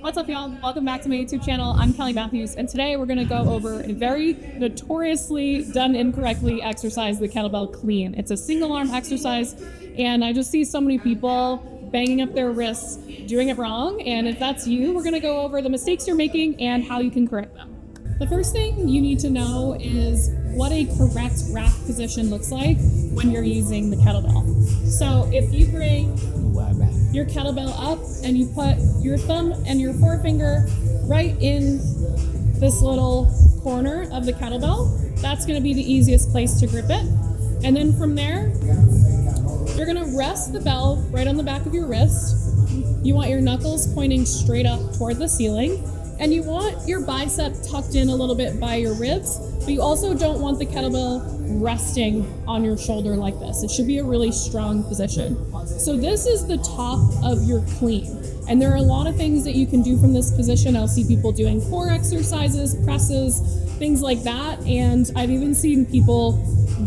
What's up, y'all? Welcome back to my YouTube channel. I'm Kelly Matthews, and today we're going to go over a very notoriously done incorrectly exercise, the kettlebell clean. It's a single arm exercise, and I just see so many people banging up their wrists, doing it wrong. And if that's you, we're going to go over the mistakes you're making and how you can correct them. The first thing you need to know is what a correct rack position looks like when you're using the kettlebell. So if you bring your kettlebell up and you put your thumb and your forefinger right in this little corner of the kettlebell, that's going to be the easiest place to grip it. And then from there, you're going to rest the bell right on the back of your wrist. You want your knuckles pointing straight up toward the ceiling. And you want your bicep tucked in a little bit by your ribs, but you also don't want the kettlebell resting on your shoulder like this. It should be a really strong position. So this is the top of your clean. And there are a lot of things that you can do from this position. I'll see people doing core exercises, presses, things like that. And I've even seen people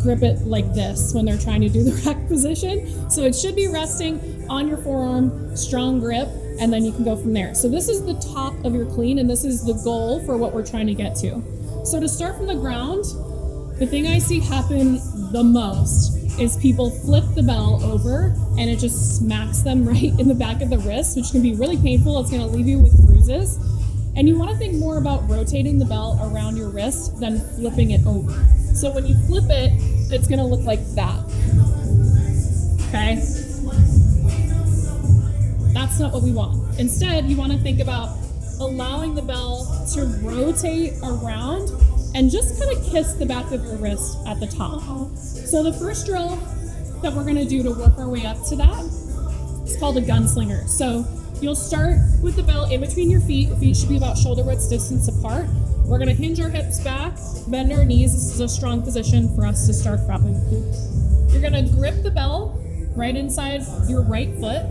grip it like this when they're trying to do the rack position. So it should be resting on your forearm, strong grip, and then you can go from there. So this is the top of your clean, and this is the goal for what we're trying to get to. So to start from the ground, the thing I see happen the most is people flip the bell over and it just smacks them right in the back of the wrist, which can be really painful. It's gonna leave you with bruises. And you wanna think more about rotating the bell around your wrist than flipping it over. So when you flip it, it's gonna look like that, okay? That's not what we want. Instead, you want to think about allowing the bell to rotate around and just kind of kiss the back of your wrist at the top. So the first drill that we're going to do to work our way up to that is called a Gunslinger. So you'll start with the bell in between your feet. Your feet should be about shoulder width distance apart. We're going to hinge our hips back, bend our knees. This is a strong position for us to start from. You're going to grip the bell right inside your right foot.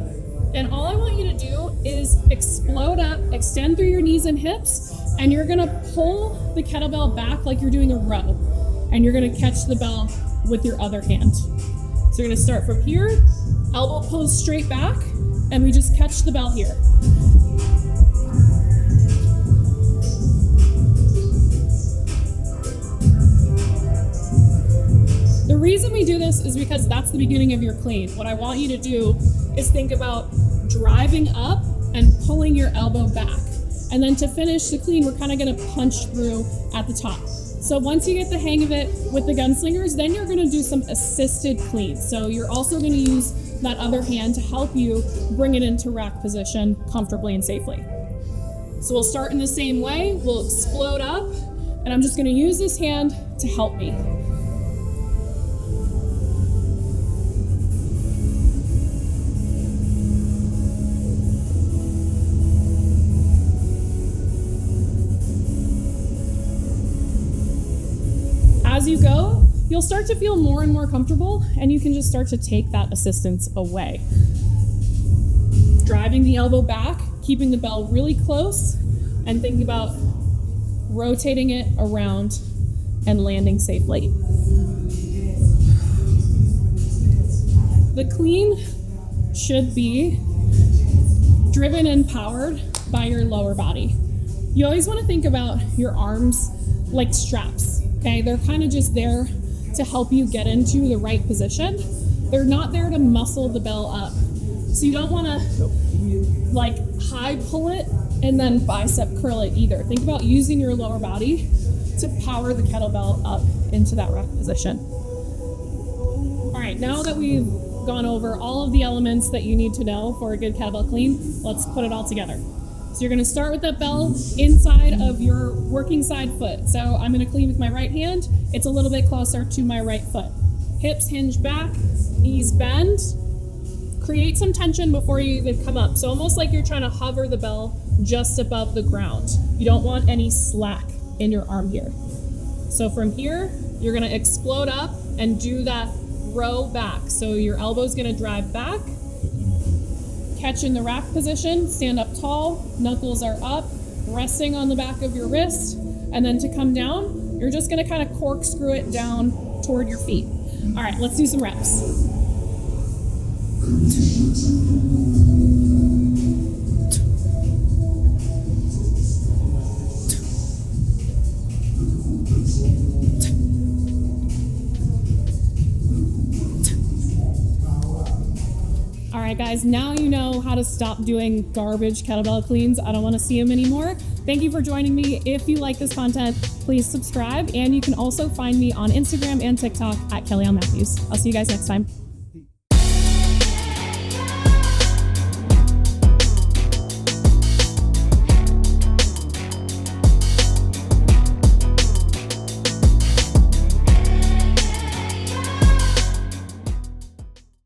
And all I want you to do is explode up, extend through your knees and hips, and you're gonna pull the kettlebell back like you're doing a row. And you're gonna catch the bell with your other hand. So you're gonna start from here, elbow pulls straight back, and we just catch the bell here. The reason we do this is because that's the beginning of your clean. What I want you to do is think about driving up and pulling your elbow back. And then to finish the clean, we're kind of gonna punch through at the top. So once you get the hang of it with the Gunslingers, then you're gonna do some assisted cleans. So you're also gonna use that other hand to help you bring it into rack position comfortably and safely. So we'll start in the same way. We'll explode up, and I'm just gonna use this hand to help me. As you go, you'll start to feel more and more comfortable, and you can just start to take that assistance away. Driving the elbow back, keeping the bell really close, and thinking about rotating it around and landing safely. The clean should be driven and powered by your lower body. You always want to think about your arms like straps. Okay, they're kind of just there to help you get into the right position. They're not there to muscle the bell up. So you don't want to like high pull it and then bicep curl it either. Think about using your lower body to power the kettlebell up into that rack position. All right, now that we've gone over all of the elements that you need to know for a good kettlebell clean, let's put it all together. So you're gonna start with that bell inside of your working side foot. So I'm gonna clean with my right hand. It's a little bit closer to my right foot. Hips hinge back, knees bend. Create some tension before you even come up. So almost like you're trying to hover the bell just above the ground. You don't want any slack in your arm here. So from here, you're gonna explode up and do that row back. So your elbow's gonna drive back, catch in the rack position, stand up tall, knuckles are up, resting on the back of your wrist, and then to come down, you're just gonna kind of corkscrew it down toward your feet. All right, let's do some reps. right, guys, now you know how to stop doing garbage kettlebell cleans. I don't want to see them anymore. Thank you for joining me. If you like this content, please subscribe. And you can also find me on Instagram and TikTok at Kellyanne Matthews. I'll see you guys next time.